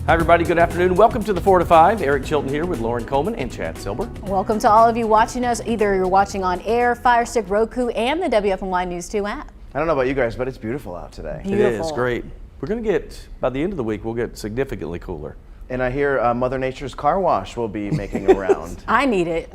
Hi everybody, good afternoon. Welcome to the 4 to 5. Eric Chilton here with Lauren Coleman and Chad Silber. Welcome to all of you watching us. Either you're watching on air, Fire Stick, Roku, and the WFMY News 2 app. I don't know about you guys, but it's beautiful out today. Beautiful. It is great. We're going to get, by the end of the week, we'll get significantly cooler. And I hear Mother Nature's car wash will be making a round. I need it.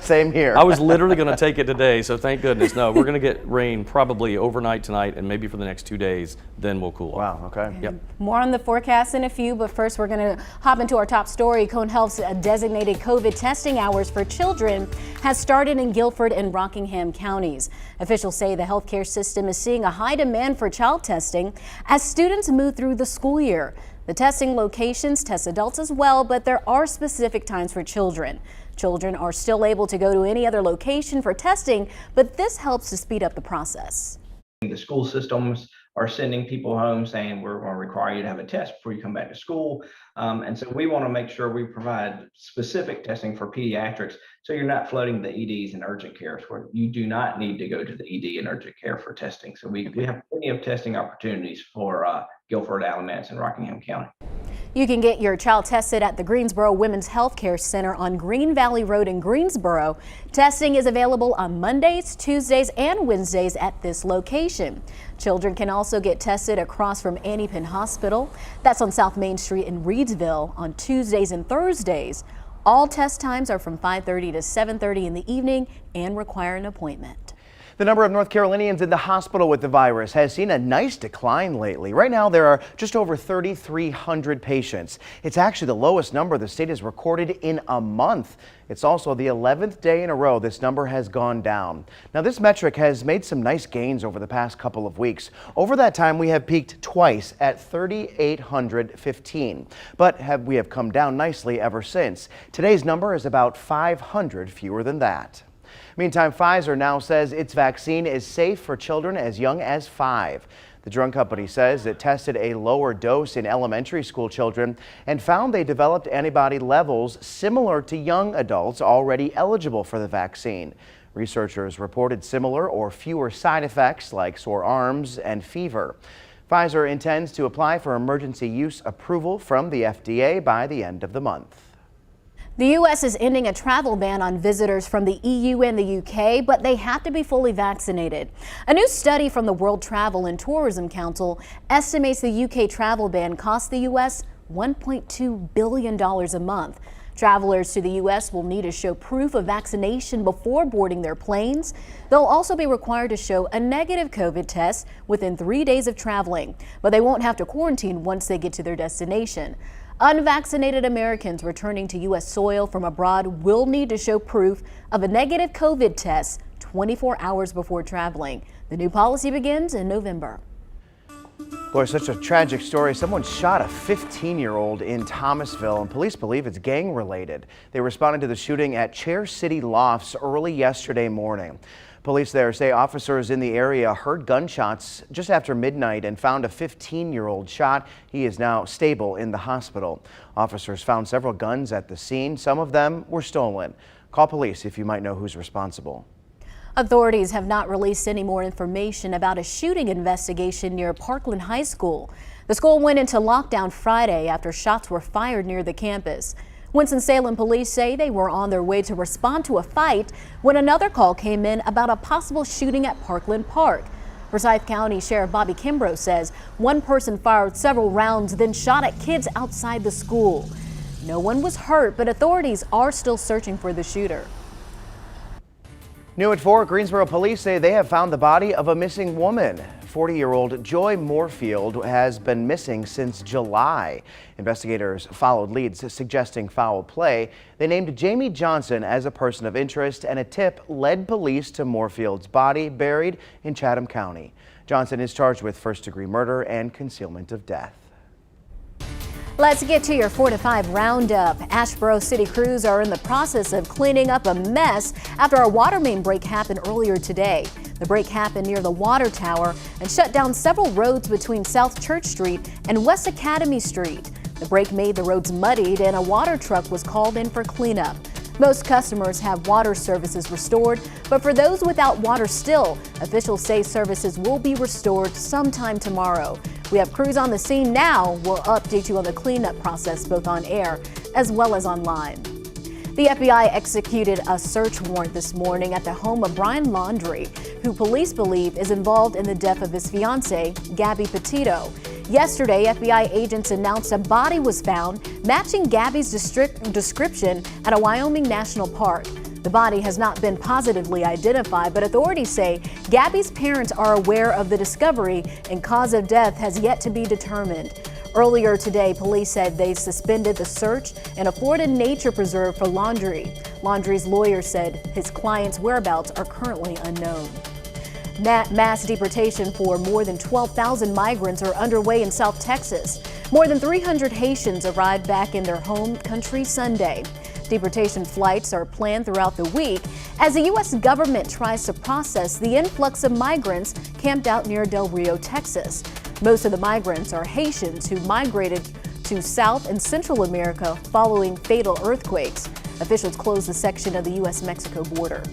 Same here. I was literally going to take it today, so thank goodness. No, we're going to get rain probably overnight tonight and maybe for the next 2 days, then we'll cool off. Wow, okay. Yep. More on the forecast in a few, but first we're going to hop into our top story. Cone Health's designated COVID testing hours for children has started in Guilford and Rockingham counties. Officials say the healthcare system is seeing a high demand for child testing as students move through the school year. The testing locations test adults as well, but there are specific times for children. Children are still able to go to any other location for testing, but this helps to speed up the process. The school systems are sending people home saying we're going to require you to have a test before you come back to school. And so we want to make sure we provide specific testing for pediatrics so you're not flooding the EDs and urgent cares where you do not need to go to the ED and urgent care for testing. So we have plenty of testing opportunities for Guilford, Alamance, and Rockingham County. You can get your child tested at the Greensboro Women's Healthcare Center on Green Valley Road in Greensboro. Testing is available on Mondays, Tuesdays, and Wednesdays at this location. Children can also get tested across from Annie Penn Hospital. That's on South Main Street in Reedsville on Tuesdays and Thursdays. All test times are from 5:30 to 7:30 in the evening and require an appointment. The number of North Carolinians in the hospital with the virus has seen a nice decline lately. Right now, there are just over 3,300 patients. It's actually the lowest number the state has recorded in a month. It's also the 11th day in a row this number has gone down. Now, this metric has made some nice gains over the past couple of weeks. Over that time, we have peaked twice at 3,815, but we have come down nicely ever since. Today's number is about 500 fewer than that. Meantime, Pfizer now says its vaccine is safe for children as young as 5. The drug company says it tested a lower dose in elementary school children and found they developed antibody levels similar to young adults already eligible for the vaccine. Researchers reported similar or fewer side effects like sore arms and fever. Pfizer intends to apply for emergency use approval from the FDA by the end of the month. The U.S. is ending a travel ban on visitors from the EU and the U.K., but they have to be fully vaccinated. A new study from the World Travel and Tourism Council estimates the U.K. travel ban costs the U.S. $1.2 billion a month. Travelers to the U.S. will need to show proof of vaccination before boarding their planes. They'll also be required to show a negative COVID test within 3 days of traveling, but they won't have to quarantine once they get to their destination. Unvaccinated Americans returning to U.S. soil from abroad will need to show proof of a negative COVID test 24 hours before traveling. The new policy begins in November. Boy, such a tragic story. Someone shot a 15-year-old in Thomasville, and police believe it's gang-related. They responded to the shooting at Chair City Lofts early yesterday morning. Police there say officers in the area heard gunshots just after midnight and found a 15-year-old shot. He is now stable in the hospital. Officers found several guns at the scene. Some of them were stolen. Call police if you might know who's responsible. Authorities have not released any more information about a shooting investigation near Parkland High School. The school went into lockdown Friday after shots were fired near the campus. Winston-Salem police say they were on their way to respond to a fight when another call came in about a possible shooting at Parkland Park. Forsyth County Sheriff Bobby Kimbrough says one person fired several rounds, then shot at kids outside the school. No one was hurt, but authorities are still searching for the shooter. New at 4, Greensboro police say they have found the body of a missing woman. 40-year-old Joy Moorfield has been missing since July. Investigators followed leads suggesting foul play. They named Jamie Johnson as a person of interest, and a tip led police to Moorfield's body buried in Chatham County. Johnson is charged with first-degree murder and concealment of death. Let's get to your 4 to 5 roundup. Asheboro City crews are in the process of cleaning up a mess after a water main break happened earlier today. The break happened near the water tower and shut down several roads between South Church Street and West Academy Street. The break made the roads muddied and a water truck was called in for cleanup. Most customers have water services restored, but for those without water still, officials say services will be restored sometime tomorrow. We have crews on the scene now. We'll update you on the cleanup process both on air as well as online. The FBI executed a search warrant this morning at the home of Brian Laundrie, who police believe is involved in the death of his fiancée, Gabby Petito. Yesterday, FBI agents announced a body was found matching Gabby's description at a Wyoming national park. The body has not been positively identified, but authorities say Gabby's parents are aware of the discovery and cause of death has yet to be determined. Earlier today, police said they suspended the search in a Florida nature preserve for Laundrie. Laundrie's lawyer said his client's whereabouts are currently unknown. Mass deportation for more than 12,000 migrants are underway in South Texas. More than 300 Haitians arrived back in their home country Sunday. Deportation flights are planned throughout the week as the U.S. government tries to process the influx of migrants camped out near Del Rio, Texas. Most of the migrants are Haitians who migrated to South and Central America following fatal earthquakes. Officials closed the section of the U.S.-Mexico border.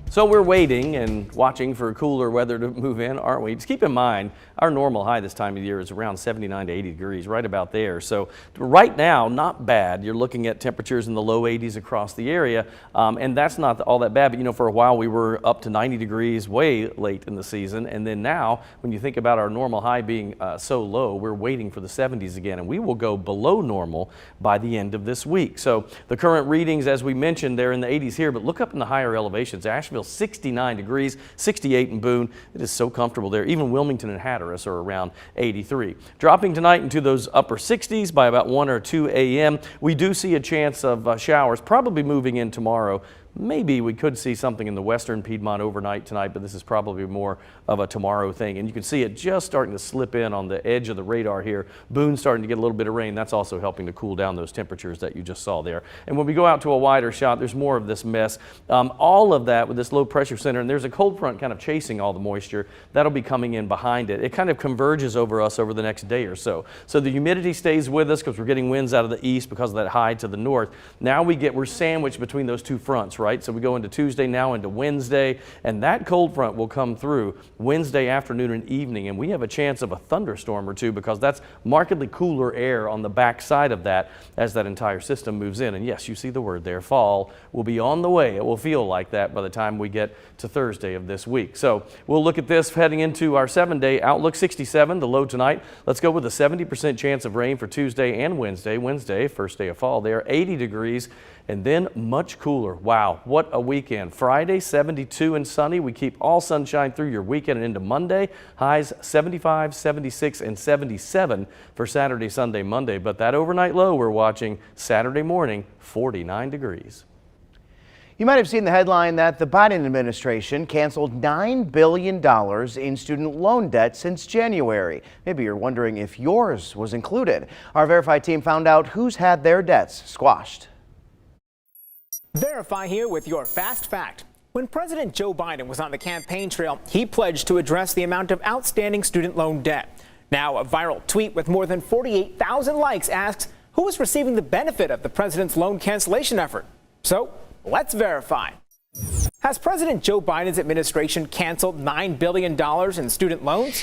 So we're waiting and watching for cooler weather to move in, aren't we? Just keep in mind, our normal high this time of year is around 79 to 80 degrees, right about there. So right now, not bad. You're looking at temperatures in the low 80s across the area, and that's not all that bad. But you know, for a while we were up to 90 degrees way late in the season, and then now, when you think about our normal high being so low, we're waiting for the 70s again, and we will go below normal by the end of this week. So the current readings, as we mentioned, they're in the 80s here, but look up in the higher elevations. Asheville, 69 degrees, 68 in Boone. It is so comfortable there. Even Wilmington and Hatteras are around 83. Dropping tonight into those upper 60s by about 1 or 2 a.m. We do see a chance of showers probably moving in tomorrow. Maybe we could see something in the western Piedmont overnight tonight, but this is probably more of a tomorrow thing. And you can see it just starting to slip in on the edge of the radar here. Boone starting to get a little bit of rain. That's also helping to cool down those temperatures that you just saw there. And when we go out to a wider shot, there's more of this mess. All of that with this low pressure center, and there's a cold front kind of chasing all the moisture. That'll be coming in behind it. It kind of converges over us over the next day or so. So the humidity stays with us because we're getting winds out of the east because of that high to the north. Now we're sandwiched between those two fronts, right? So we go into Tuesday, now into Wednesday, and that cold front will come through Wednesday afternoon and evening, and we have a chance of a thunderstorm or two because that's markedly cooler air on the back side of that as that entire system moves in. And yes, you see the word there, fall will be on the way. It will feel like that by the time we get to Thursday of this week. So we'll look at this heading into our 7-day outlook. 67, the low tonight. Let's go with a 70% chance of rain for Tuesday and Wednesday. Wednesday, first day of fall there, 80 degrees. And then much cooler. Wow, what a weekend. Friday, 72 and sunny. We keep all sunshine through your weekend and into Monday. Highs 75, 76, and 77 for Saturday, Sunday, Monday. But that overnight low we're watching Saturday morning, 49 degrees. You might have seen the headline that the Biden administration canceled $9 billion in student loan debt since January. Maybe you're wondering if yours was included. Our Verified team found out who's had their debts squashed. Verify here with your Fast Fact. When President Joe Biden was on the campaign trail, he pledged to address the amount of outstanding student loan debt. Now, a viral tweet with more than 48,000 likes asks who is receiving the benefit of the president's loan cancellation effort. So, let's verify. Has President Joe Biden's administration canceled $9 billion in student loans?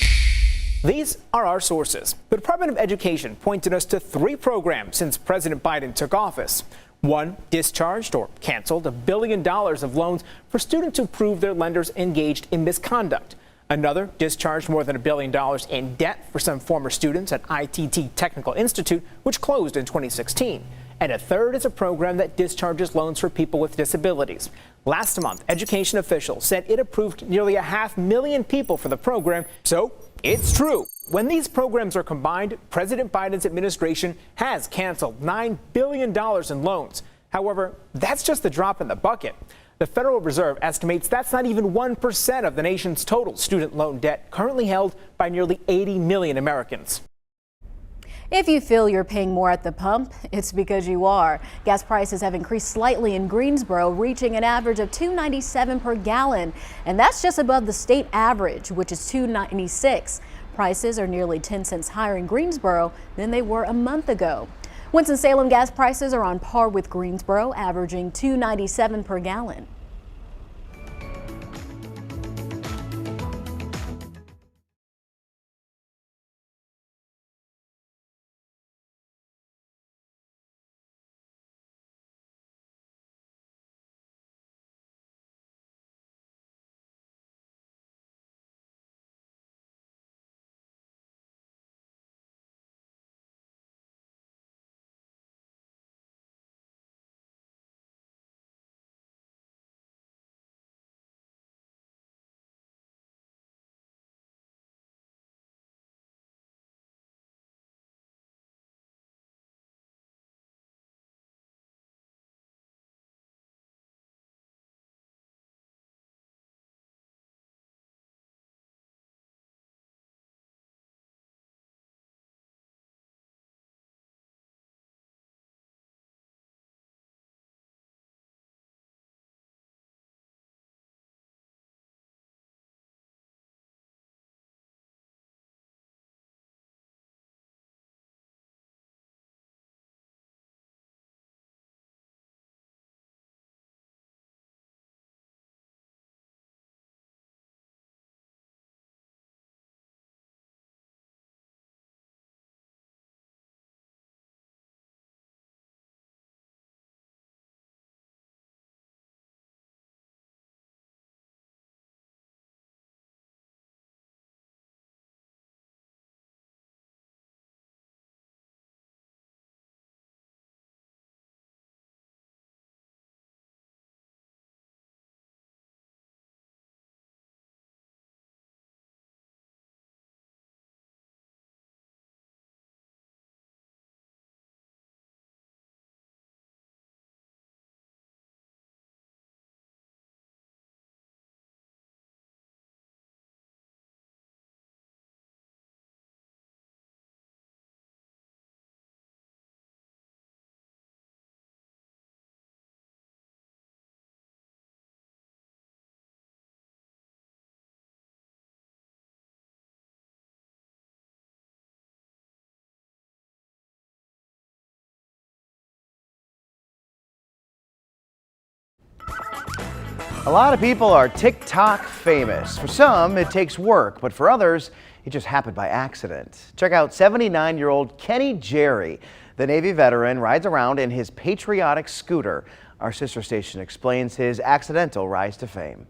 These are our sources. The Department of Education pointed us to 3 programs since President Biden took office. One discharged or canceled $1 billion of loans for students who proved their lenders engaged in misconduct. Another discharged more than $1 billion in debt for some former students at ITT Technical Institute, which closed in 2016. And a third is a program that discharges loans for people with disabilities. Last month, education officials said it approved nearly 500,000 people for the program, so it's true. When these programs are combined, President Biden's administration has canceled $9 billion in loans. However, that's just the drop in the bucket. The Federal Reserve estimates that's not even 1% of the nation's total student loan debt currently held by nearly 80 million Americans. If you feel you're paying more at the pump, it's because you are. Gas prices have increased slightly in Greensboro, reaching an average of $2.97 per gallon. And that's just above the state average, which is $2.96. Prices are nearly 10 cents higher in Greensboro than they were a month ago. Winston-Salem gas prices are on par with Greensboro, averaging $2.97 per gallon. A lot of people are TikTok famous. For some, it takes work, but for others, it just happened by accident. Check out 79-year-old Kenny Jerry. The Navy veteran rides around in his patriotic scooter. Our sister station explains his accidental rise to fame.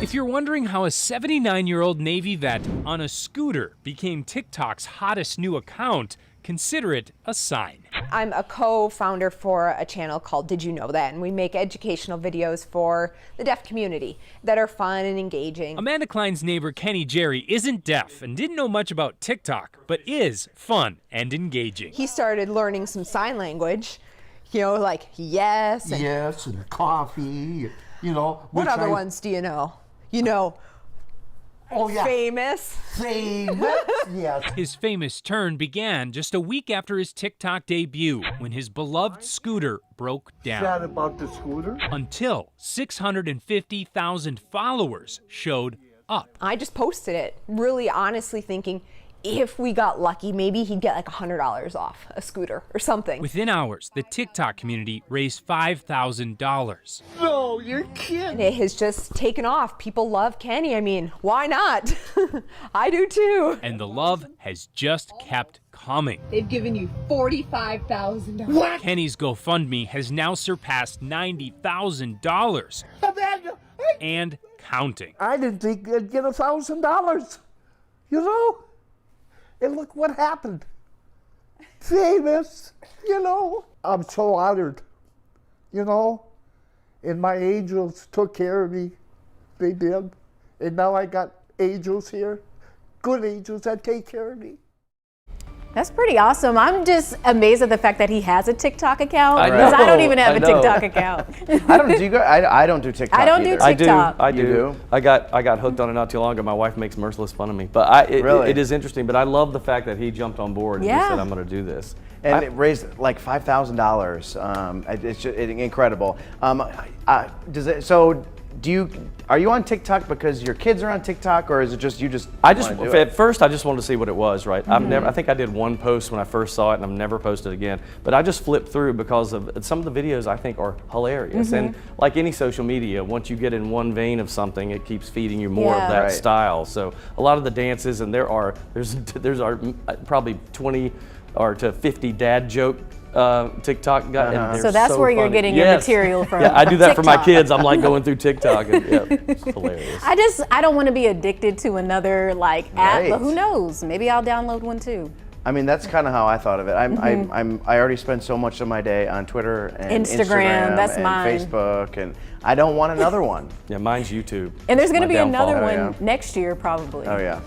If you're wondering how a 79-year-old Navy vet on a scooter became TikTok's hottest new account, consider it a sign. I'm a co-founder for a channel called Did You Know That? And we make educational videos for the deaf community that are fun and engaging. Amanda Klein's neighbor Kenny Jerry isn't deaf and didn't know much about TikTok, but is fun and engaging. He started learning some sign language, you know, like yes. And yes, and coffee, you know. what other ones do you know? You know, oh, yeah. famous. Famous, yes. His famous turn began just a week after his TikTok debut, when his beloved scooter broke down. Sad about the scooter. Until 650,000 followers showed up. I just posted it, really honestly thinking, if we got lucky, maybe he'd get like $100 off a scooter or something. Within hours, the TikTok community raised $5,000. No, you're kidding. And it has just taken off. People love Kenny. I mean, why not? I do too. And the love has just kept coming. They've given you $45,000. Kenny's GoFundMe has now surpassed $90,000 and counting. I didn't think I'd get $1,000, you know? And look what happened. Famous, you know? I'm so honored, you know? And my angels took care of me. They did. And now I got angels here, good angels that take care of me. That's pretty awesome. I'm just amazed at the fact that he has a TikTok account. I Because I don't know, even have I a know. TikTok account. I don't do TikTok I don't do either. TikTok. I do. You do? I got hooked on it not too long ago. My wife makes merciless fun of me. But Really? it is interesting. But I love the fact that he jumped on board and he Yeah. said, I'm going to do this. And it raised like $5,000. It's just incredible. Are you on TikTok because your kids are on TikTok, or is it just you just? At first I just wanted to see what it was, right? I think I did one post when I first saw it, and I've never posted again. But I just flipped through because of some of the videos I think are hilarious. And like any social media, once you get in one vein of something, it keeps feeding you more of that style. So a lot of the dances, and there's probably 20 or to 50 dad joke TikTok guy. So that's where you're getting your material from. Yeah, I do that for my TikTok. kids. I'm like going through TikTok, and it's hilarious. I don't want to be addicted to another app, but who knows? Maybe I'll download one too. I mean, that's kind of how I thought of it. I already spend so much of my day on Twitter and Instagram that's and mine. Facebook, and I don't want another one. Yeah, mine's YouTube. And there's going to be downfall. another one next year, probably. Oh yeah.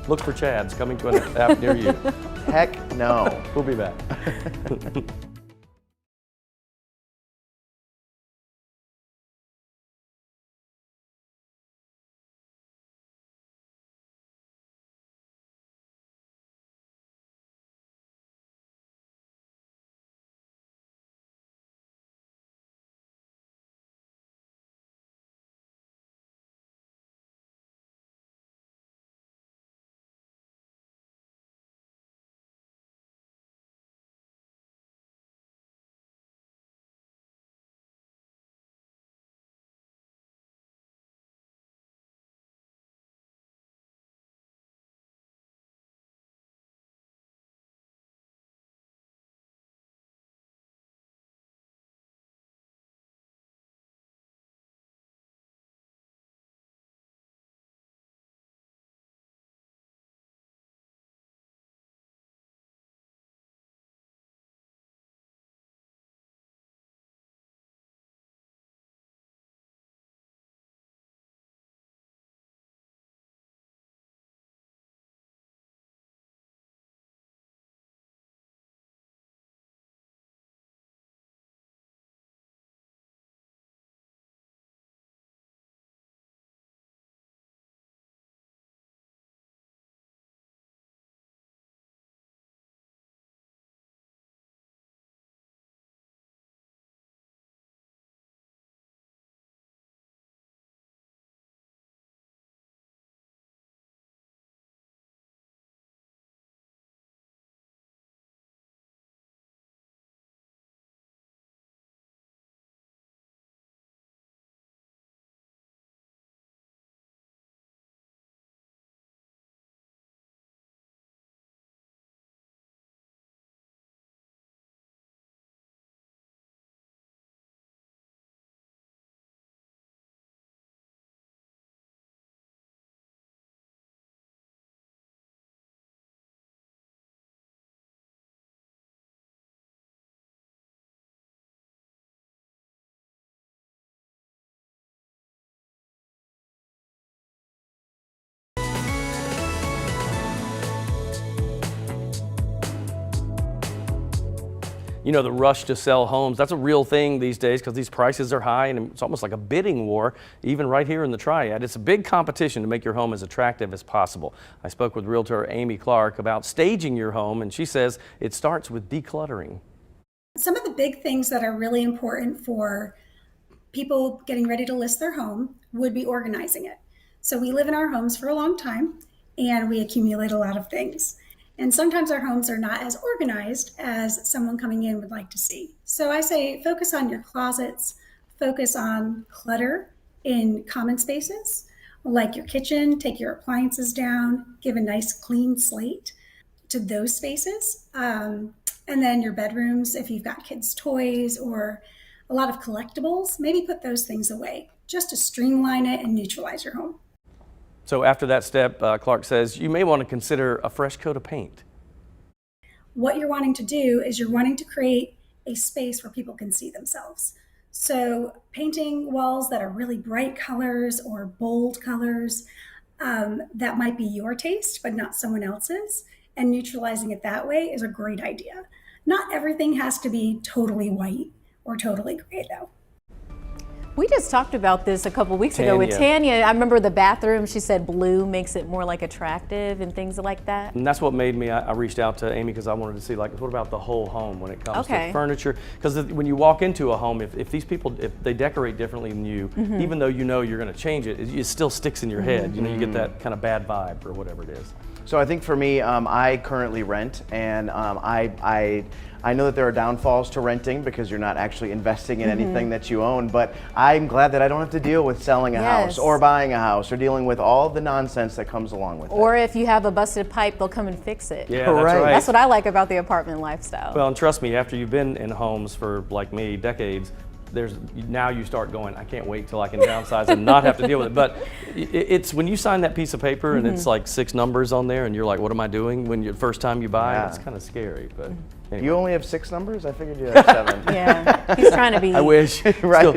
Look for Chad's coming to an app near you. Heck no. We'll be back. You know, the rush to sell homes, that's a real thing these days because these prices are high, and it's almost like a bidding war, even right here in the Triad. It's a big competition to make your home as attractive as possible. I spoke with realtor Amy Clark about staging your home, and she says it starts with decluttering. Some of the big things that are really important for people getting ready to list their home would be organizing it. So we live in our homes for a long time, and we accumulate a lot of things. And sometimes our homes are not as organized as someone coming in would like to see. So I say focus on your closets, focus on clutter in common spaces, like your kitchen, take your appliances down, give a nice clean slate to those spaces. And then your bedrooms, if you've got kids' toys or a lot of collectibles, maybe put those things away just to streamline it and neutralize your home. So after that step, Clark says, you may want to consider a fresh coat of paint. What you're wanting to do is you're wanting to create a space where people can see themselves. So painting walls that are really bright colors or bold colors, that might be your taste, but not someone else's, and neutralizing it that way is a great idea. Not everything has to be totally white or totally gray though. We just talked about this a couple weeks ago with Tanya. I remember the bathroom, she said blue makes it more like attractive and things like that. And that's what made me, I reached out to Amy because I wanted to see, like, what about the whole home when it comes to furniture? Because when you walk into a home, if these people, if they decorate differently than you, even though you know you're going to change it, it still sticks in your head. You know, you get that kind of bad vibe or whatever it is. So I think for me, I currently rent, and I know that there are downfalls to renting because you're not actually investing in anything that you own, but I'm glad that I don't have to deal with selling a house or buying a house or dealing with all the nonsense that comes along with it. Or if you have a busted pipe, they'll come and fix it. Yeah, that's right. That's what I like about the apartment lifestyle. Well, and trust me, after you've been in homes for, like me, decades, now you start going, I can't wait till I can downsize and not have to deal with it. But it's when you sign that piece of paper and it's like 6 numbers on there and you're like, what am I doing? When you first time you buy, it's kind of scary. But anyway. You only have 6 numbers? I figured you had 7. Yeah, he's trying to be. I wish.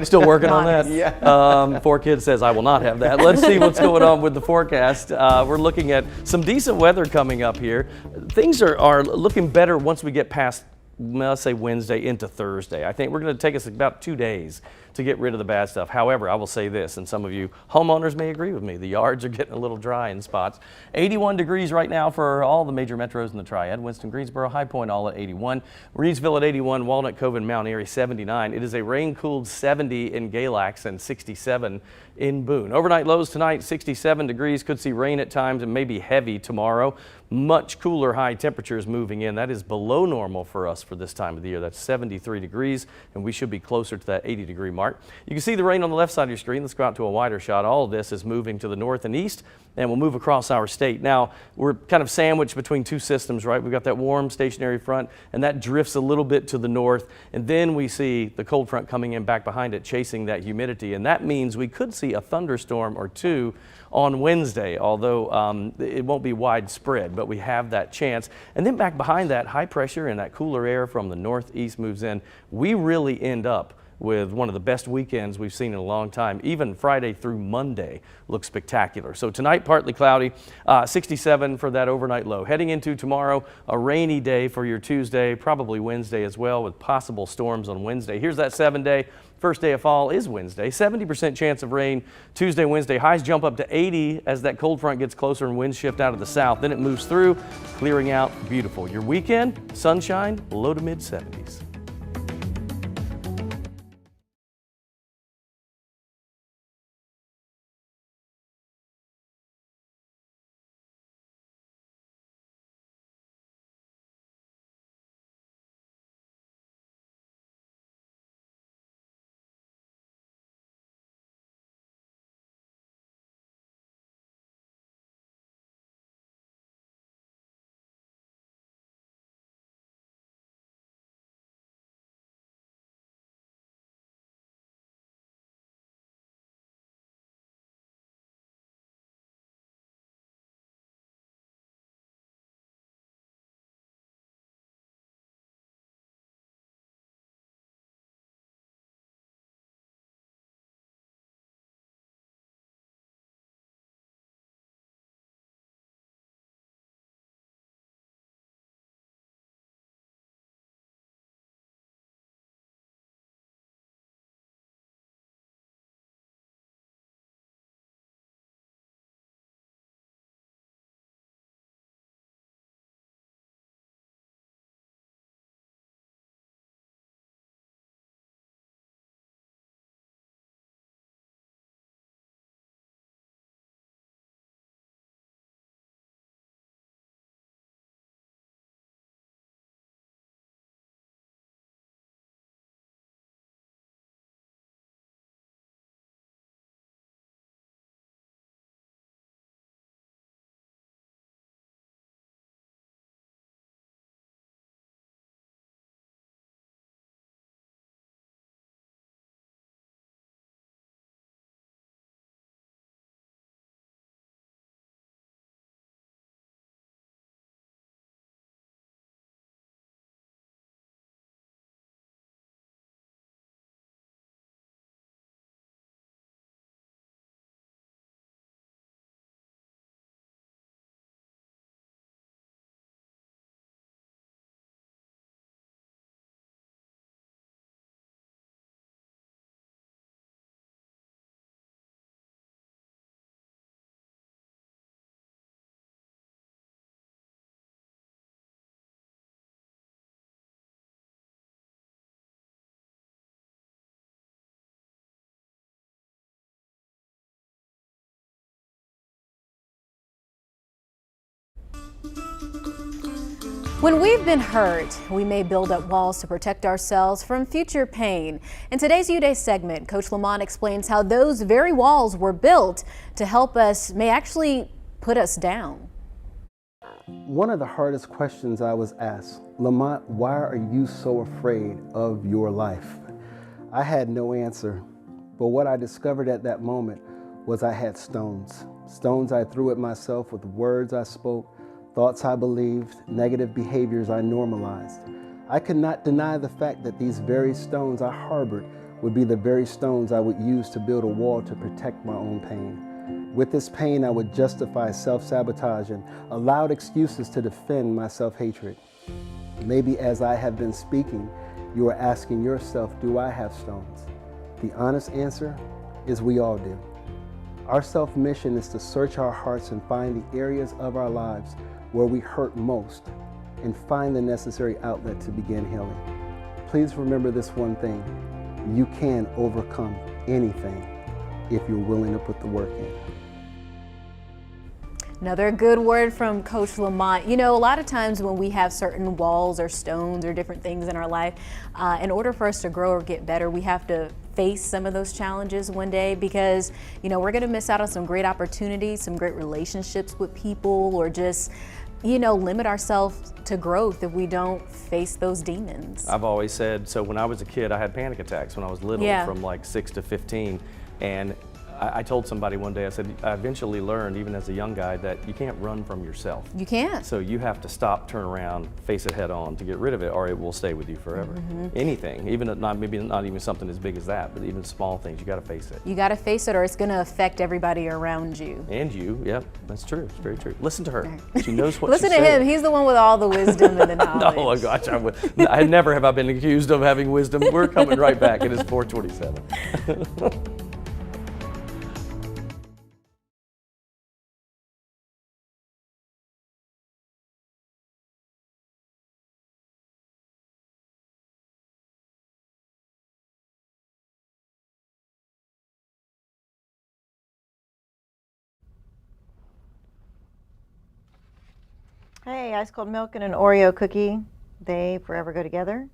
Still working on that. Yeah. 4 Kids says I will not have that. Let's see what's going on with the forecast. We're looking at some decent weather coming up here. Things are looking better once we get past, let's say, Wednesday into Thursday. I think we're going to take us about 2 days to get rid of the bad stuff. However, I will say this, and some of you homeowners may agree with me, the yards are getting a little dry in spots. 81 degrees right now for all the major metros in the Triad. Winston, Greensboro, High Point all at 81. Reedsville at 81, Walnut Cove and Mount Airy 79. It is a rain-cooled 70 in Galax and 67 in Boone. Overnight lows tonight, 67 degrees. Could see rain at times and maybe heavy tomorrow. Much cooler high temperatures moving in. That is below normal for us for this time of the year. That's 73 degrees, and we should be closer to that 80-degree mark. You can see the rain on the left side of your screen. Let's go out to a wider shot. All of this is moving to the north and east, and we'll move across our state. Now, we're kind of sandwiched between 2 systems, right? We've got that warm stationary front, and that drifts a little bit to the north, and then we see the cold front coming in back behind it, chasing that humidity, and that means we could see a thunderstorm or 2 on Wednesday, although it won't be widespread, but we have that chance. And then back behind that, high pressure and that cooler air from the northeast moves in. We really end up with one of the best weekends we've seen in a long time. Even Friday through Monday looks spectacular. So tonight, partly cloudy, 67 for that overnight low. Heading into tomorrow, a rainy day for your Tuesday, probably Wednesday as well, with possible storms on Wednesday. Here's that 7-day. First day of fall is Wednesday. 70% chance of rain Tuesday, Wednesday. Highs jump up to 80 as that cold front gets closer and winds shift out of the south. Then it moves through, clearing out. Beautiful. Your weekend, sunshine, low to mid 70s. When we've been hurt, we may build up walls to protect ourselves from future pain. In today's YOUDAY segment, Coach Lamont explains how those very walls were built to help us may actually put us down. One of the hardest questions I was asked, Lamont, why are you so afraid of your life? I had no answer, but what I discovered at that moment was I had stones. Stones I threw at myself with words I spoke, thoughts I believed, negative behaviors I normalized. I could not deny the fact that these very stones I harbored would be the very stones I would use to build a wall to protect my own pain. With this pain, I would justify self-sabotage and allowed excuses to defend my self-hatred. Maybe as I have been speaking, you are asking yourself, do I have stones? The honest answer is we all do. Our self-mission is to search our hearts and find the areas of our lives where we hurt most and find the necessary outlet to begin healing. Please remember this one thing. You can overcome anything if you're willing to put the work in. Another good word from Coach Lamont. You know, a lot of times when we have certain walls or stones or different things in our life, in order for us to grow or get better, we have to face some of those challenges one day because, you know, we're going to miss out on some great opportunities, some great relationships with people, or just, you know, limit ourselves to growth if we don't face those demons. I've always said, so when I was a kid, I had panic attacks when I was little, from like 6 to 15. And I told somebody one day, I said, I eventually learned, even as a young guy, that you can't run from yourself. You can't. So you have to stop, turn around, face it head on to get rid of it, or it will stay with you forever. Anything, even maybe not even something as big as that, but even small things, you got to face it. You got to face it, or it's going to affect everybody around you. And you, yep, that's true. It's very true. Listen to her. She knows what Listen she's to saying. him. He's the one with all the wisdom and the knowledge. No, oh gosh, I never have I been accused of having wisdom. We're coming right back. It is 4:27. Hey, ice cold milk and an Oreo cookie. They forever go together.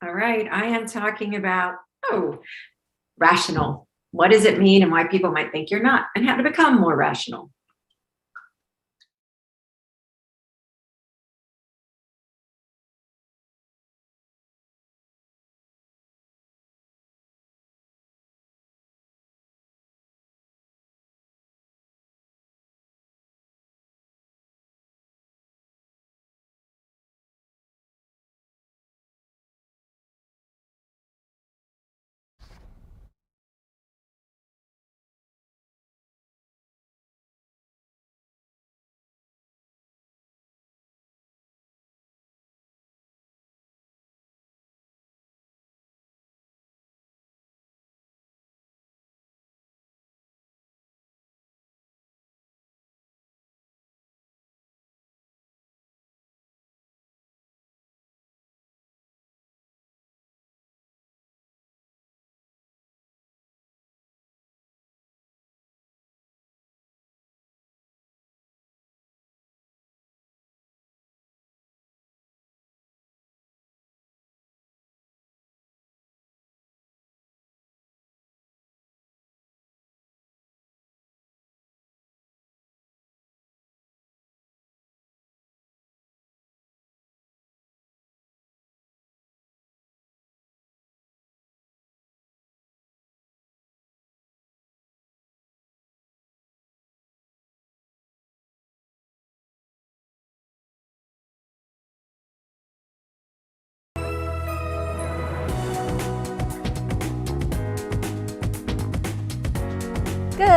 All right, I am talking about, rational. What does it mean and why people might think you're not, and how to become more rational.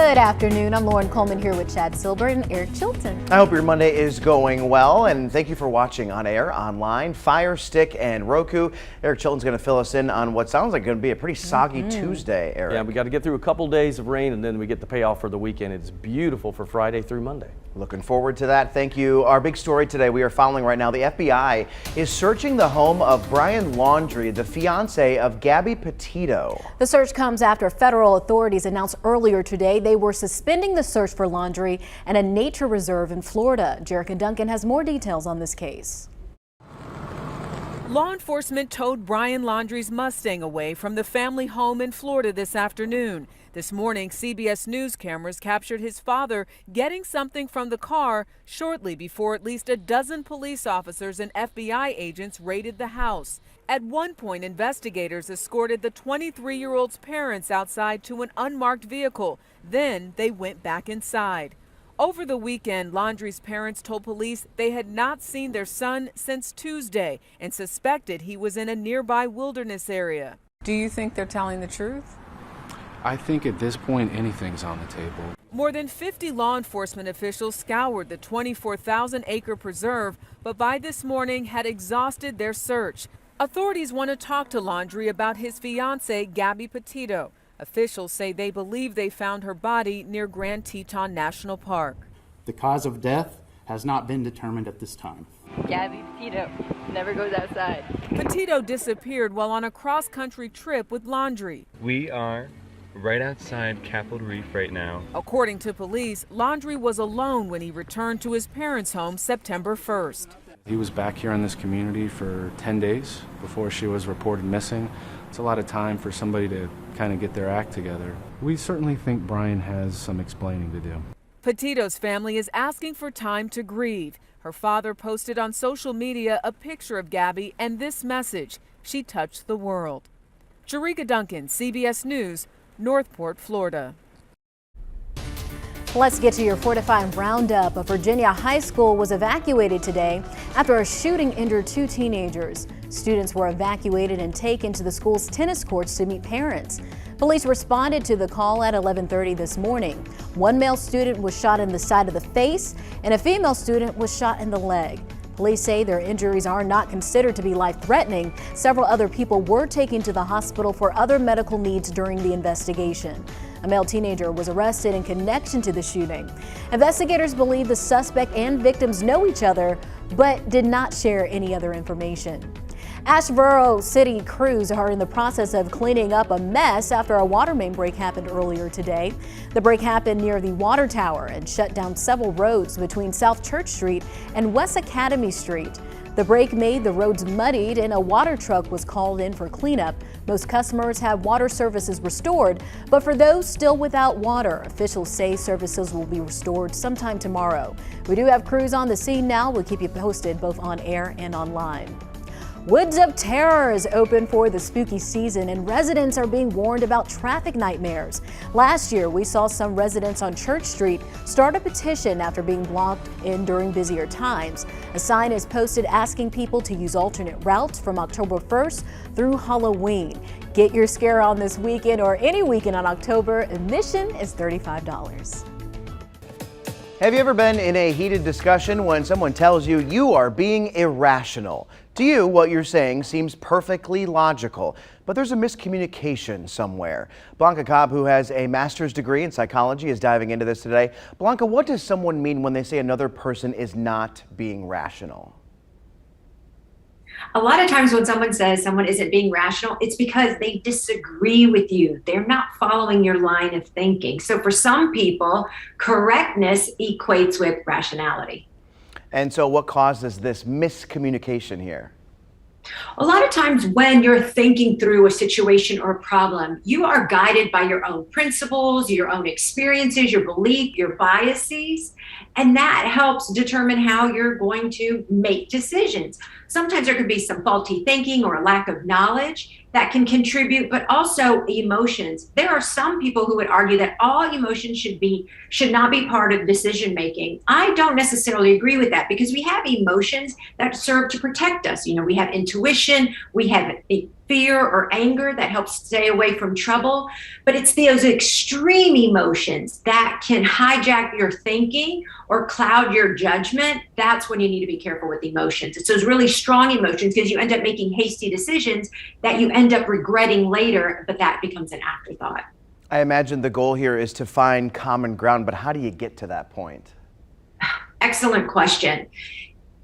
Good afternoon. I'm Lauren Coleman here with Chad Silbert and Eric Chilton. I hope your Monday is going well, and thank you for watching on air, online, Fire Stick, and Roku. Eric Chilton's going to fill us in on what sounds like going to be a pretty soggy Tuesday, Eric. Yeah, we got to get through a couple days of rain, and then we get the payoff for the weekend. It's beautiful for Friday through Monday. Looking forward to that. Thank you. Our big story today we are following right now. The FBI is searching the home of Brian Laundrie, the fiance of Gabby Petito. The search comes after federal authorities announced earlier today they were suspending the search for Laundrie at a nature reserve in Florida. Jerica Duncan has more details on this case. Law enforcement towed Brian Laundrie's Mustang away from the family home in Florida this afternoon. This morning, CBS News cameras captured his father getting something from the car shortly before at least a dozen police officers and FBI agents raided the house. At one point, investigators escorted the 23-year-old's parents outside to an unmarked vehicle. Then they went back inside. Over the weekend, Laundrie's parents told police they had not seen their son since Tuesday and suspected he was in a nearby wilderness area. Do you think they're telling the truth? I think at this point, anything's on the table. More than 50 law enforcement officials scoured the 24,000-acre preserve, but by this morning had exhausted their search. Authorities want to talk to Laundrie about his fiancée, Gabby Petito. Officials say they believe they found her body near Grand Teton National Park. The cause of death has not been determined at this time. Gabby Petito never goes outside. Petito disappeared while on a cross-country trip with Laundrie. We are right outside Capitol Reef right now. According to police, Laundrie was alone when he returned to his parents' home September 1st. He was back here in this community for 10 days before she was reported missing. It's a lot of time for somebody to kind of get their act together. We certainly think Brian has some explaining to do. Petito's family is asking for time to grieve. Her father posted on social media a picture of Gabby and this message: she touched the world. Jerica Duncan, CBS News, Northport, Florida. Let's get to your 4 to 5 roundup. A Virginia high school was evacuated today after a shooting injured 2 teenagers. Students were evacuated and taken to the school's tennis courts to meet parents. Police responded to the call at 11:30 this morning. One male student was shot in the side of the face and a female student was shot in the leg. Police say their injuries are not considered to be life-threatening. Several other people were taken to the hospital for other medical needs during the investigation. A male teenager was arrested in connection to the shooting. Investigators believe the suspect and victims know each other, but did not share any other information. Asheboro City crews are in the process of cleaning up a mess after a water main break happened earlier today. The break happened near the water tower and shut down several roads between South Church Street and West Academy Street. The break made the roads muddied and a water truck was called in for cleanup. Most customers have water services restored, but for those still without water, officials say services will be restored sometime tomorrow. We do have crews on the scene now. We'll keep you posted both on air and online. Woods of Terror is open for the spooky season and residents are being warned about traffic nightmares. Last year, we saw some residents on Church Street start a petition after being blocked in during busier times. A sign is posted asking people to use alternate routes from October 1st through Halloween. Get your scare on this weekend or any weekend on October. Admission is $35. Have you ever been in a heated discussion when someone tells you you are being irrational? To you, what you're saying seems perfectly logical, but there's a miscommunication somewhere. Blanca Cobb, who has a master's degree in psychology, is diving into this today. Blanca, what does someone mean when they say another person is not being rational? A lot of times when someone says someone isn't being rational, it's because they disagree with you. They're not following your line of thinking. So for some people, correctness equates with rationality. And so what causes this miscommunication here? A lot of times when you're thinking through a situation or a problem, you are guided by your own principles, your own experiences, your belief, your biases, and that helps determine how you're going to make decisions. Sometimes there could be some faulty thinking or a lack of knowledge that can contribute, but also emotions. There are some people who would argue that all emotions should not be part of decision making. I don't necessarily agree with that because we have emotions that serve to protect us. You know, we have intuition, we have fear or anger that helps stay away from trouble. But it's those extreme emotions that can hijack your thinking or cloud your judgment. That's when you need to be careful with emotions. It's those really strong emotions, because you end up making hasty decisions that you end up regretting later, but that becomes an afterthought. I imagine the goal here is to find common ground, but how do you get to that point? Excellent question.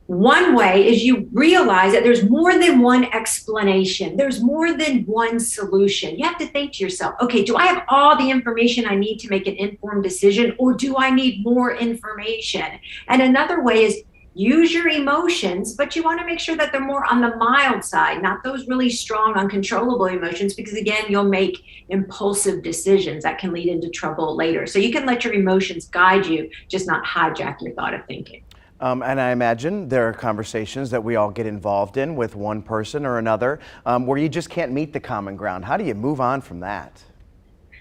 One way is you realize that there's more than one explanation. There's more than one solution. You have to think to yourself, okay, do I have all the information I need to make an informed decision, or do I need more information? And another way is use your emotions, but you want to make sure that they're more on the mild side, not those really strong, uncontrollable emotions, because again, you'll make impulsive decisions that can lead into trouble later. So you can let your emotions guide you, just not hijack your thought of thinking. And I imagine there are conversations that we all get involved in with one person or another where you just can't meet the common ground. How do you move on from that?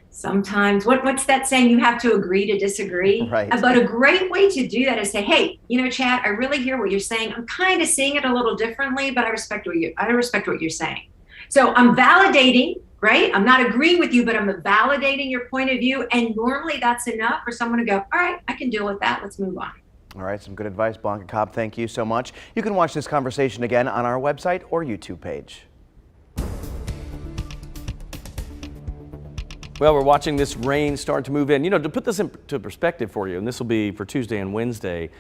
Sometimes, what's that saying? You have to agree to disagree. Right. But a great way to do that is say, hey, you know, Chad, I really hear what you're saying. I'm kind of seeing it a little differently, but I respect what you're saying. So I'm validating, right? I'm not agreeing with you, but I'm validating your point of view. And normally that's enough for someone to go, all right, I can deal with that. Let's move on. All right, some good advice, Blanca Cobb. Thank you so much. You can watch this conversation again on our website or YouTube page. Well, we're watching this rain start to move in. You know, to put this into perspective for you, and this will be for Tuesday and Wednesday,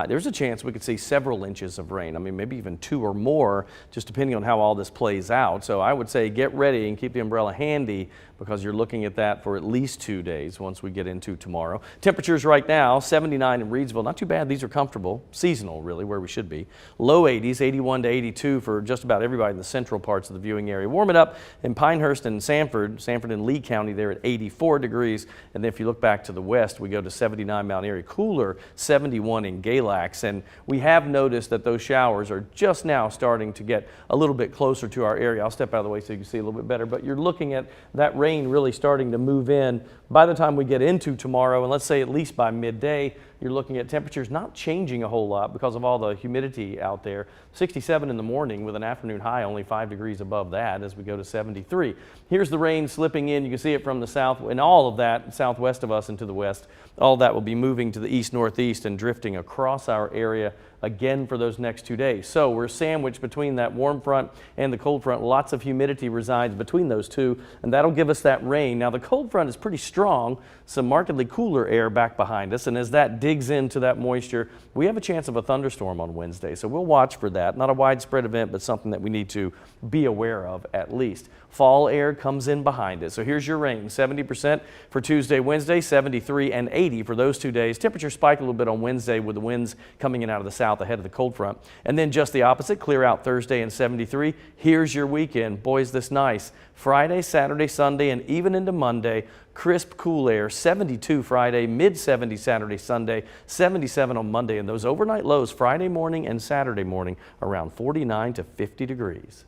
there's a chance we could see several inches of rain. I mean, maybe even 2 or more, just depending on how all this plays out. So I would say get ready and keep the umbrella handy, because you're looking at that for at least 2 days once we get into tomorrow. Temperatures right now, 79 in Reidsville. Not too bad. These are comfortable. Seasonal, really, where we should be. Low 80s, 81 to 82 for just about everybody in the central parts of the viewing area. Warm it up in Pinehurst and Sanford and Lee County there at 84 degrees. And then if you look back to the west, we go to 79 Mount Airy. Cooler, 71 in Galax. And we have noticed that those showers are just now starting to get a little bit closer to our area. I'll step out of the way so you can see a little bit better. But you're looking at that rain really starting to move in by the time we get into tomorrow, and let's say at least by midday. You're looking at temperatures not changing a whole lot because of all the humidity out there. 67 in the morning with an afternoon high only 5 degrees above that as we go to 73. Here's the rain slipping in. You can see it from the south, and all of that southwest of us and to the west. All of that will be moving to the east-northeast and drifting across our area again for those next 2 days. So we're sandwiched between that warm front and the cold front. Lots of humidity resides between those two, and that'll give us that rain. Now the cold front is pretty strong, some markedly cooler air back behind us, and as that digs into that moisture, we have a chance of a thunderstorm on Wednesday. So we'll watch for that. Not a widespread event, but something that we need to be aware of at least. Fall air comes in behind it. So here's your rain, 70% for Tuesday, Wednesday, 73 and 80 for those 2 days. Temperature spike a little bit on Wednesday with the winds coming in out of the south ahead of the cold front. And then just the opposite, clear out Thursday and 73. Here's your weekend. Boy, is this nice. Friday, Saturday, Sunday, and even into Monday, crisp, cool air, 72 Friday, mid-70 Saturday, Sunday, 77 on Monday, and those overnight lows Friday morning and Saturday morning around 49 to 50 degrees.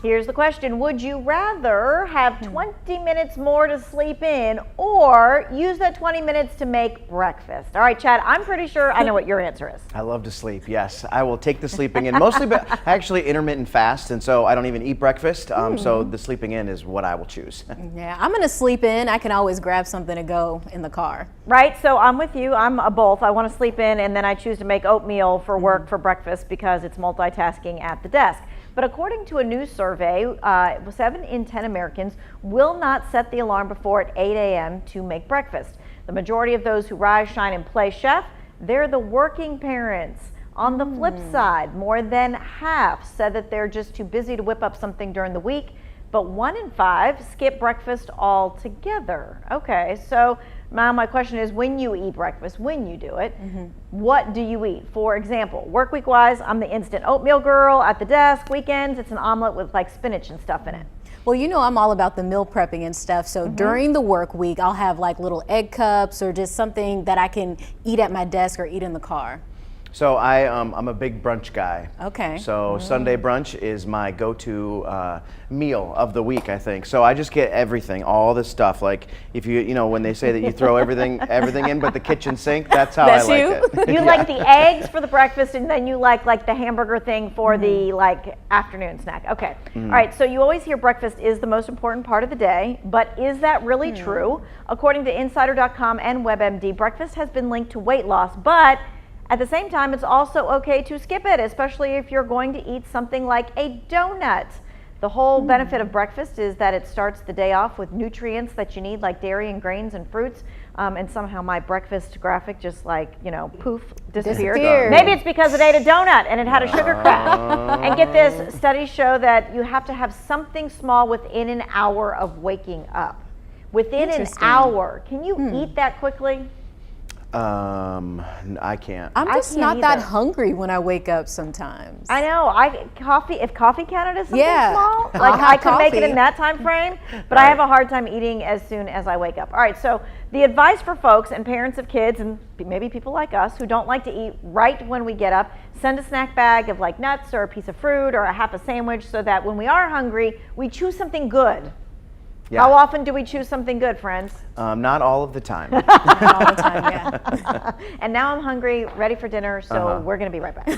Here's the question. Would you rather have 20 minutes more to sleep in or use that 20 minutes to make breakfast? All right, Chad, I'm pretty sure I know what your answer is. I love to sleep, yes. I will take the sleeping in, mostly, but I actually intermittent fast, and so I don't even eat breakfast, so the sleeping in is what I will choose. Yeah, I'm gonna sleep in. I can always grab something to go in the car. Right, so I'm with you. I'm a both. I want to sleep in, and then I choose to make oatmeal for work for breakfast because it's multitasking at the desk. But according to a new survey, 7 in 10 Americans will not set the alarm before at 8 a.m. to make breakfast. The majority of those who rise, shine, and play chef, they're the working parents. On the flip side, more than half said that they're just too busy to whip up something during the week, but 1 in 5 skip breakfast altogether. Okay, so now my question is, when you eat breakfast, when you do it, what do you eat? For example, work week wise, I'm the instant oatmeal girl. At the desk, weekends, it's an omelet with like spinach and stuff in it. Well, you know I'm all about the meal prepping and stuff, so during the work week, I'll have like little egg cups or just something that I can eat at my desk or eat in the car. So I'm a big brunch guy. Okay. So Sunday brunch is my go-to meal of the week, I think. So I just get everything, all this stuff. Like if you know, when they say that you throw everything in but the kitchen sink, that's how I like it. You like the eggs for the breakfast, and then you like the hamburger thing for the afternoon snack. Okay. All right. So you always hear breakfast is the most important part of the day, but is that really true? According to Insider.com and WebMD, breakfast has been linked to weight loss, but at the same time, it's also okay to skip it, especially if you're going to eat something like a donut. The whole benefit of breakfast is that it starts the day off with nutrients that you need, like dairy and grains and fruits. And somehow my breakfast graphic just poof, disappeared. Maybe it's because it ate a donut and it had a sugar crack. And get this, studies show that you have to have something small within an hour of waking up. Within an hour. Can you eat that quickly? I can't. I'm just not either. that hungry when I wake up sometimes. I know. If coffee counted as something small, I'll have I could make it coffee. in that time frame, but I have a hard time eating as soon as I wake up. All right, so the advice for folks and parents of kids, and maybe people like us who don't like to eat right when we get up, send a snack bag of nuts or a piece of fruit or a half a sandwich so that when we are hungry, we choose something good. Yeah. How often do we choose something good, friends? Not all of the time. Not all the time, yeah. And now I'm hungry, ready for dinner, so we're going to be right back.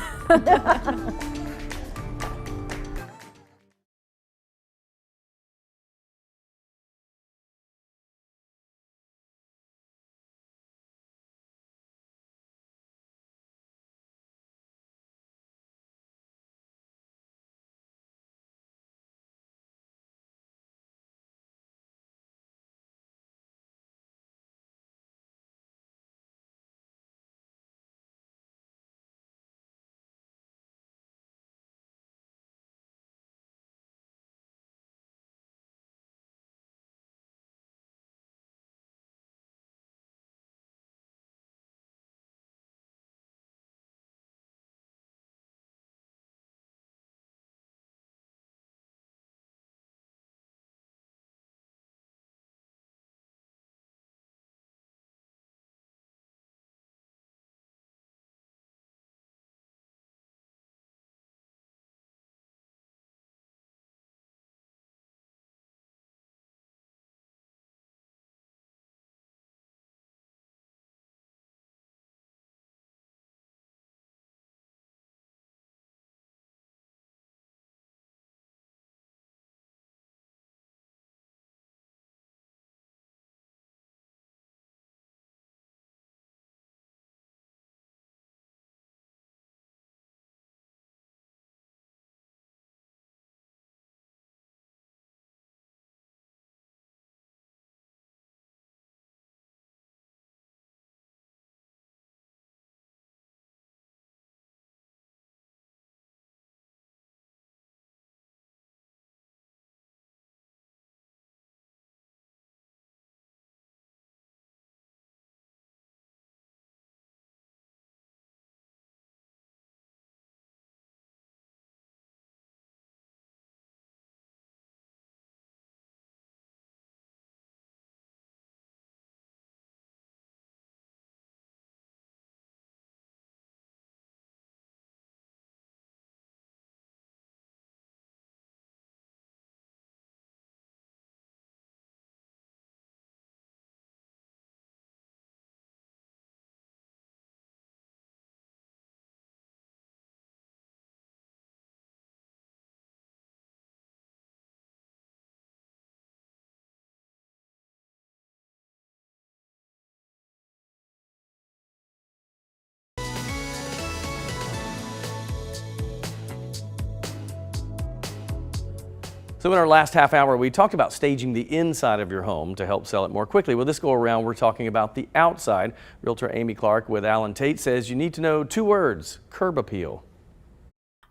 So in our last half hour, we talked about staging the inside of your home to help sell it more quickly. Well, this go around, we're talking about the outside. Realtor Amy Clark with Allen Tate says you need to know 2 words: curb appeal.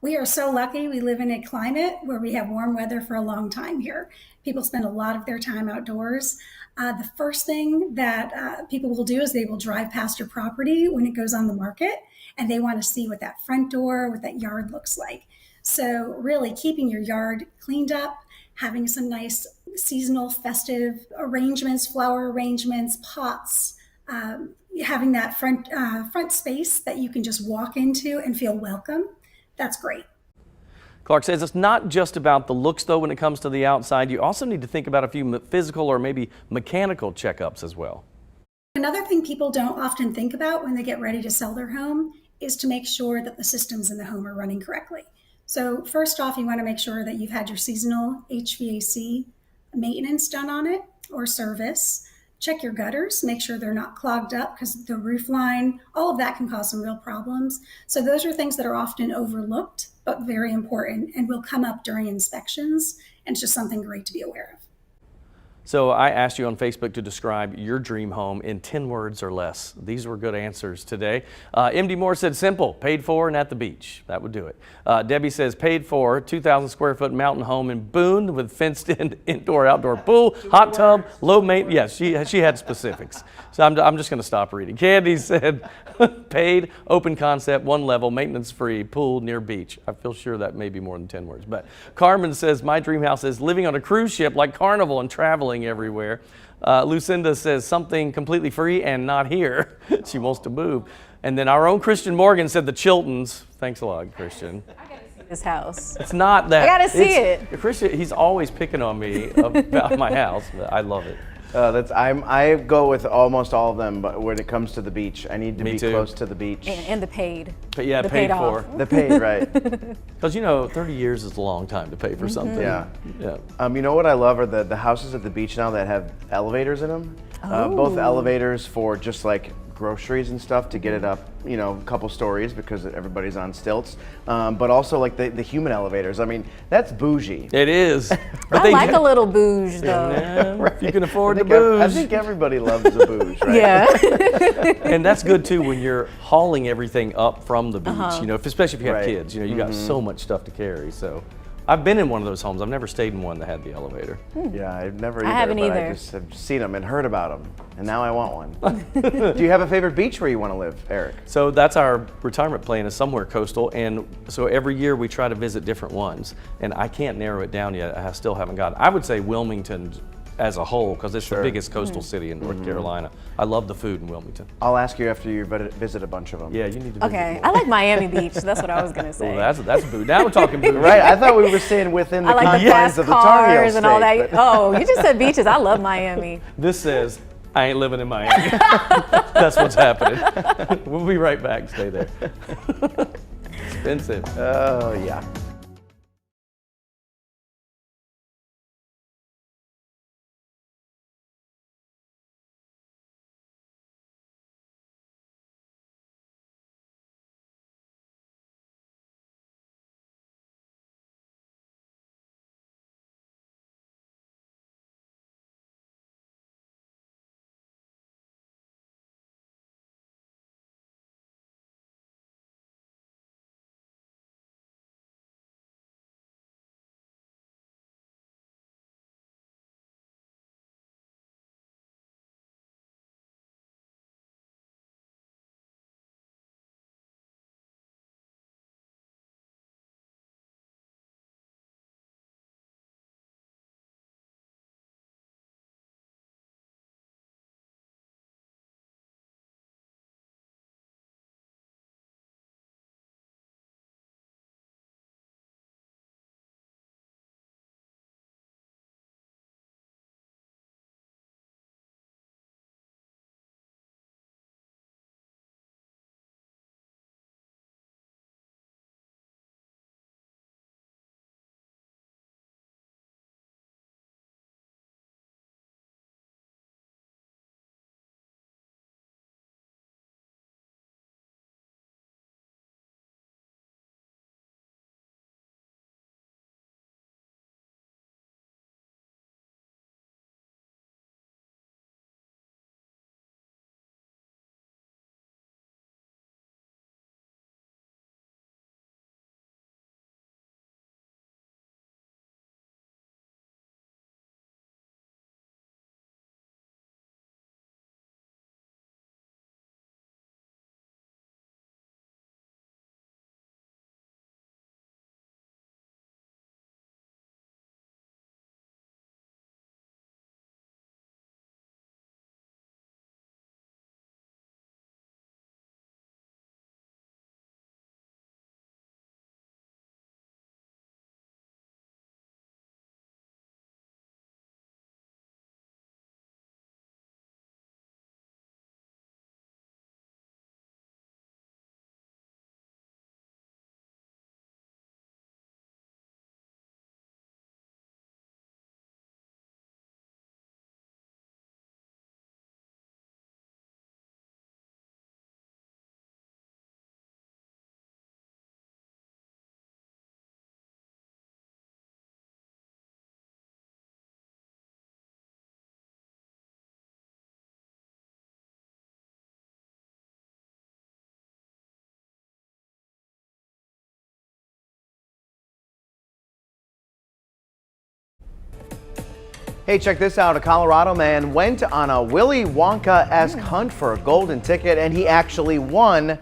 We are so lucky. We live in a climate where we have warm weather for a long time here. People spend a lot of their time outdoors. The first thing that people will do is they will drive past your property when it goes on the market, and they want to see what that front door, what that yard looks like. So really keeping your yard cleaned up, having some nice seasonal festive arrangements, flower arrangements, pots, having that front space that you can just walk into and feel welcome, that's great. Clark says it's not just about the looks, though, when it comes to the outside. You also need to think about a few physical or maybe mechanical checkups as well. Another thing people don't often think about when they get ready to sell their home is to make sure that the systems in the home are running correctly. So first off, you want to make sure that you've had your seasonal HVAC maintenance done on it or service. Check your gutters, make sure they're not clogged up because the roof line, all of that can cause some real problems. So those are things that are often overlooked, but very important and will come up during inspections. And it's just something great to be aware of. So I asked you on Facebook to describe your dream home in 10 words or less. These were good answers today. MD Moore said simple, paid for and at the beach. That would do it. Debbie says paid for, 2,000 square foot mountain home in Boone with fenced in indoor-outdoor pool, hot tub, low maintenance. Yes, she had specifics. So I'm just going to stop reading. Candy said paid, open concept, one level, maintenance free, pool near beach. I feel sure that may be more than 10 words. But Carmen says my dream house is living on a cruise ship like Carnival and traveling everywhere. Lucinda says something completely free and not here. She wants to move. And then our own Christian Morgan said the Chiltons. Thanks a lot, Christian. This house. It's not that. I gotta see it. Christian, he's always picking on me about my house. But I love it. I go with almost all of them, but when it comes to the beach, I need to be close to the beach. And the paid. But yeah, the paid for. off. The paid, right. Because, you know, 30 years is a long time to pay for something. Yeah. Yeah. You know what I love are the houses at the beach now that have elevators in them. Both elevators for just like groceries and stuff to get it up, you know, a couple stories because everybody's on stilts. But also like the human elevators. I mean, that's bougie. It is. I like a little bouge though. Yeah, right. If you can afford the bouge. I think everybody loves the bouge, right? Yeah. And that's good too when you're hauling everything up from the beach, you know, especially if you have Right. kids, you know, you got so much stuff to carry. So I've been in one of those homes. I've never stayed in one that had the elevator. Yeah, I've never either, haven't but either. I just have seen them and heard about them, and now I want one. Do you have a favorite beach where you want to live, Eric? So that's our retirement plan, is somewhere coastal, and so every year we try to visit different ones, and I can't narrow it down yet. I still haven't got it. I would say Wilmington as a whole, because it's the biggest coastal city in North Carolina. I love the food in Wilmington. I'll ask you after you visit a bunch of them. Yeah, you need to visit Okay, more. I like Miami Beach. That's what I was gonna say. Well, that's boo. Now we're talking boo. Right, I thought we were staying within the I like the confines fast of the Tar Heel cars and all state, that. but- Oh, you just said beaches. I love Miami. This says, I ain't living in Miami. That's what's happening. We'll be right back. Stay there. Expensive. Oh, yeah. Hey, check this out. A Colorado man went on a Willy Wonka-esque hunt for a golden ticket, and he actually won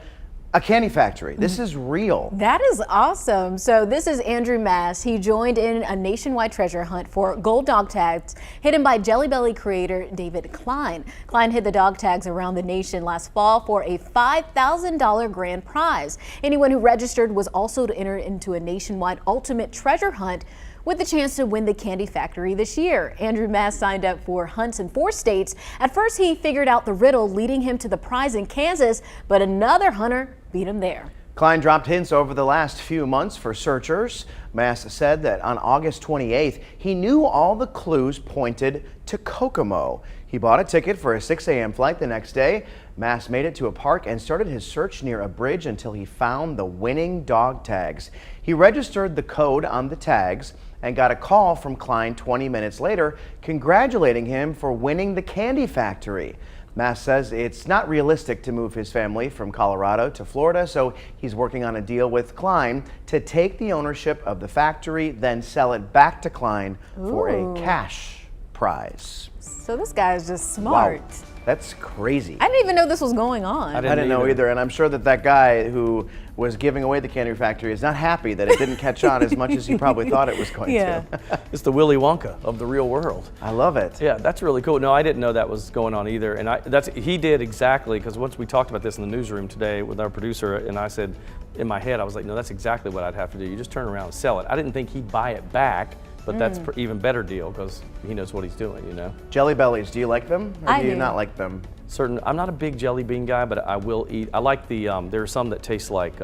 a candy factory. This is real. That is awesome. So this is Andrew Mass. He joined in a nationwide treasure hunt for gold dog tags hidden by Jelly Belly creator David Klein. Klein hid the dog tags around the nation last fall for a $5,000 grand prize. Anyone who registered was also to enter into a nationwide ultimate treasure hunt with the chance to win the candy factory this year. Andrew Mass signed up for hunts in 4 states. At first, he figured out the riddle, leading him to the prize in Kansas, but another hunter beat him there. Klein dropped hints over the last few months for searchers. Mass said that on August 28th, he knew all the clues pointed to Kokomo. He bought a ticket for a 6 a.m. flight the next day. Mass made it to a park and started his search near a bridge until he found the winning dog tags. He registered the code on the tags and got a call from Klein 20 minutes later congratulating him for winning the candy factory. Mass says it's not realistic to move his family from Colorado to Florida, so he's working on a deal with Klein to take the ownership of the factory, then sell it back to Klein for a cash prize. So this guy is just smart. Wow, that's crazy. I didn't even know this was going on. I didn't know either, and I'm sure that that guy who was giving away the candy factory is not happy that it didn't catch on as much as he probably thought it was going to. It's the Willy Wonka of the real world. I love it. Yeah, that's really cool. No, I didn't know that was going on either, and he did exactly, because once we talked about this in the newsroom today with our producer, and I said, in my head, I was like, no, that's exactly what I'd have to do. You just turn around and sell it. I didn't think he'd buy it back, but that's even better deal because he knows what he's doing, you know. Jelly Bellies, do you like them or do you not like them? I'm not a big jelly bean guy, but I will eat. I like the, there are some that taste like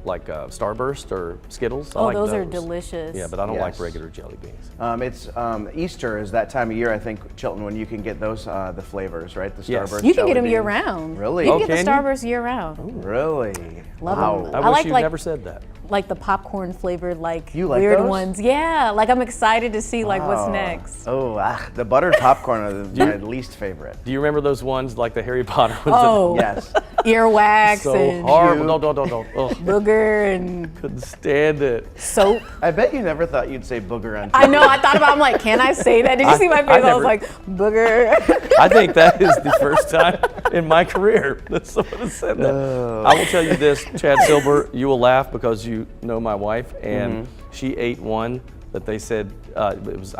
Starburst or Skittles. I like those are delicious. Yeah, but I don't like regular jelly beans. It's Easter is that time of year, I think, Chilton, when you can get those, the flavors, right? The Starburst You can get them jelly year beans. round. Really? You can get the Starburst year round. Ooh. Really? Love them. I wish you never said that. Like the popcorn flavored, like like weird those? ones. Yeah, like I'm excited to see like what's next. The buttered popcorn are my least favorite. Do you remember those ones like the Harry Potter ones? Oh, yes. Earwax so and horrible. No. booger and couldn't stand it. Soap. I bet you never thought you'd say booger on TV. I know. I thought about. I'm like, can I say that? Did you see my face? I was like, booger. I think that is the first time in my career that someone has said that. I will tell you this, Chad Silber, you will laugh because you know my wife, and she ate one that they said it was.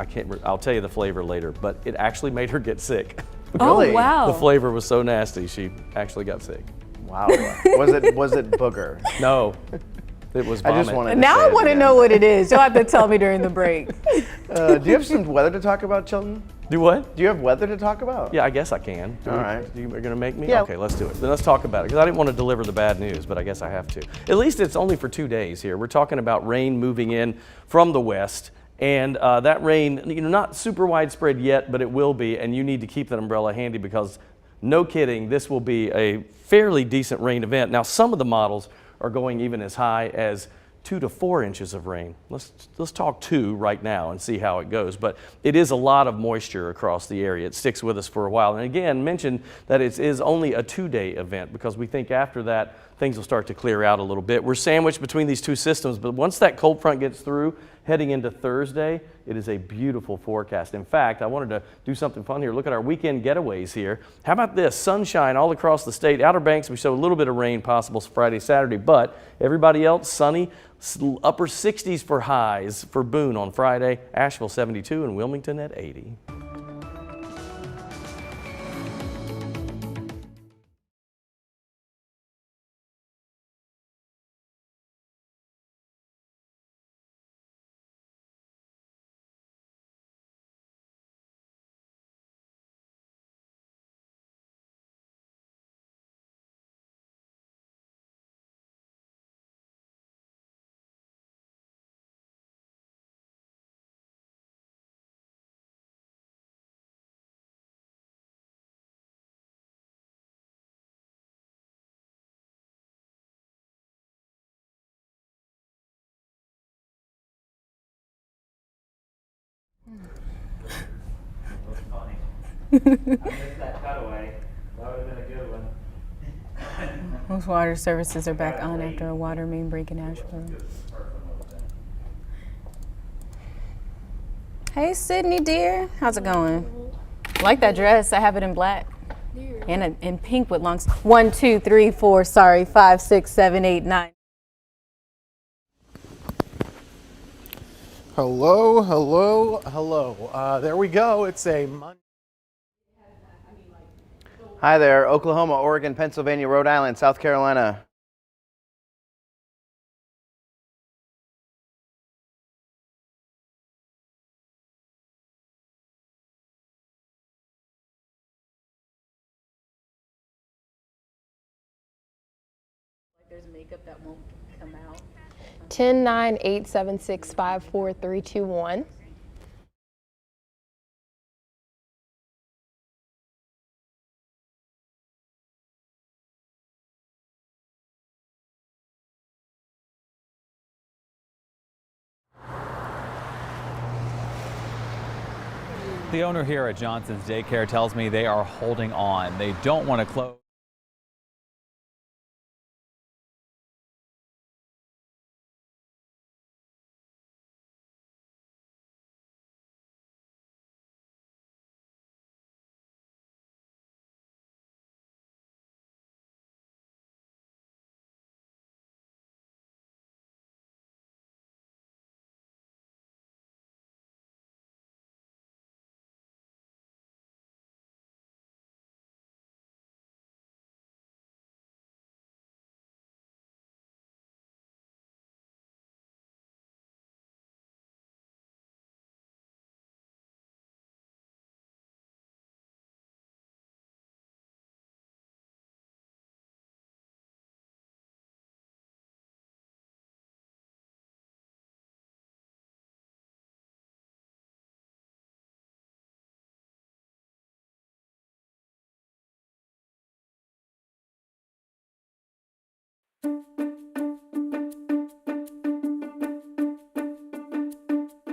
I'll tell you the flavor later, but it actually made her get sick. Really? Oh, wow. The flavor was so nasty, she actually got sick. Wow. was it booger? No. It was vomit. I just wanted to Now say I it want to again. know what it is. You'll have to tell me during the break. Do you have some weather to talk about, Chilton? Do what? Do you have weather to talk about? Yeah, I guess I can. All right. You're going to make me? Yeah. Okay, let's do it. Then let's talk about it, because I didn't want to deliver the bad news, but I guess I have to. At least it's only for 2 days here. We're talking about rain moving in from the west, and that rain, not super widespread yet, but it will be, and you need to keep that umbrella handy because, no kidding, this will be a fairly decent rain event. Now, some of the models are going even as high as 2 to 4 inches of rain. Let's talk 2 right now and see how it goes. But it is a lot of moisture across the area. It sticks with us for a while. And again, mention that it is only a 2-day event because we think after that things will start to clear out a little bit. We're sandwiched between these 2 systems, but once that cold front gets through, heading into Thursday, it is a beautiful forecast. In fact, I wanted to do something fun here. Look at our weekend getaways here. How about this? Sunshine all across the state. Outer Banks, we show a little bit of rain possible Friday, Saturday, but everybody else sunny. Upper 60s for highs for Boone on Friday. Asheville 72 and Wilmington at 80. Funny. I missed that cutaway. That would have been a good one. Most water services are back on after a water main break in Asheville. Hey, Sydney, dear. How's it going? I like that dress. I have it in black and in pink with long. 1, 2, 3, 4. Sorry, 5, 6, 7, 8, 9. Hello, hello, hello. There we go. It's a Monday. Hi there, Oklahoma, Oregon, Pennsylvania, Rhode Island, South Carolina. There's makeup that won't come out. 10, 9, 8, 7, 6, 5, 4, 3, 2, 1. The owner here at Johnson's Daycare tells me they are holding on. They don't want to close.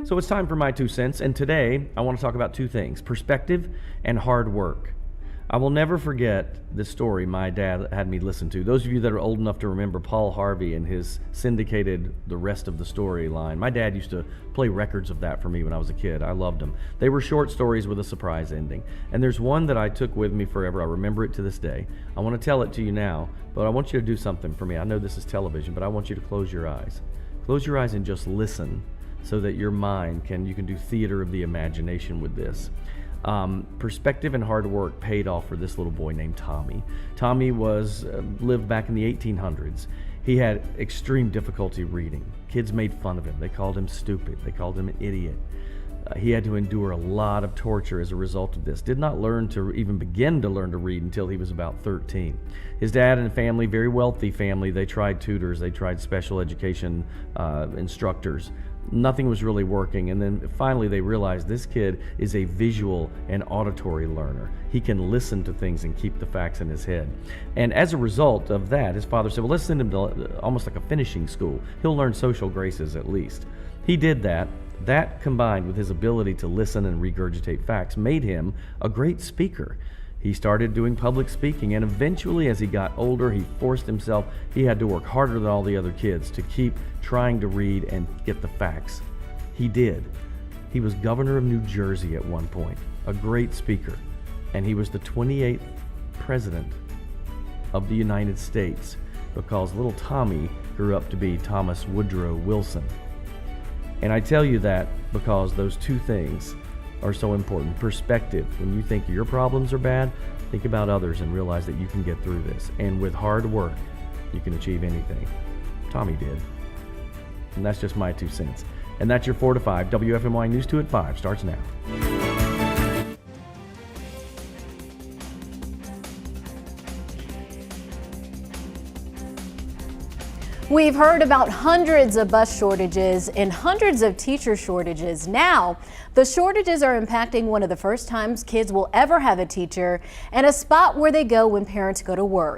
So it's time for my 2 cents, and today I want to talk about 2 things: perspective and hard work. I will never forget the story my dad had me listen to. Those of you that are old enough to remember Paul Harvey and his syndicated The Rest of the Story line, my dad used to play records of that for me when I was a kid. I loved them. They were short stories with a surprise ending. And there's one that I took with me forever. I remember it to this day. I want to tell it to you now, but I want you to do something for me. I know this is television, but I want you to close your eyes. Close your eyes and just listen, so that your mind you can do theater of the imagination with this. Perspective and hard work paid off for this little boy named Tommy. Tommy lived back in the 1800s. He had extreme difficulty reading. Kids made fun of him. They called him stupid. They called him an idiot. He had to endure a lot of torture as a result of this. Did not learn to even begin to learn to read until he was about 13. His dad and family, very wealthy family, they tried tutors, they tried special education instructors. Nothing was really working, and then finally they realized this kid is a visual and auditory learner. He can listen to things and keep the facts in his head. And as a result of that, his father said, well, let's send him to almost like a finishing school. He'll learn social graces at least. He did that. That, combined with his ability to listen and regurgitate facts, made him a great speaker. He started doing public speaking, and eventually, as he got older, he forced himself. He had to work harder than all the other kids to keep trying to read and get the facts. He did. He was governor of New Jersey at one point, a great speaker, and he was the 28th president of the United States because little Tommy grew up to be Thomas Woodrow Wilson. And I tell you that because those 2 things are so important. Perspective. When you think your problems are bad, think about others and realize that you can get through this. And with hard work, you can achieve anything. Tommy did. And that's just my 2 cents. And that's your 4 to 5. WFMY News 2 at 5 starts now. We've heard about hundreds of bus shortages and hundreds of teacher shortages. Now, the shortages are impacting one of the first times kids will ever have a teacher and a spot where they go when parents go to work.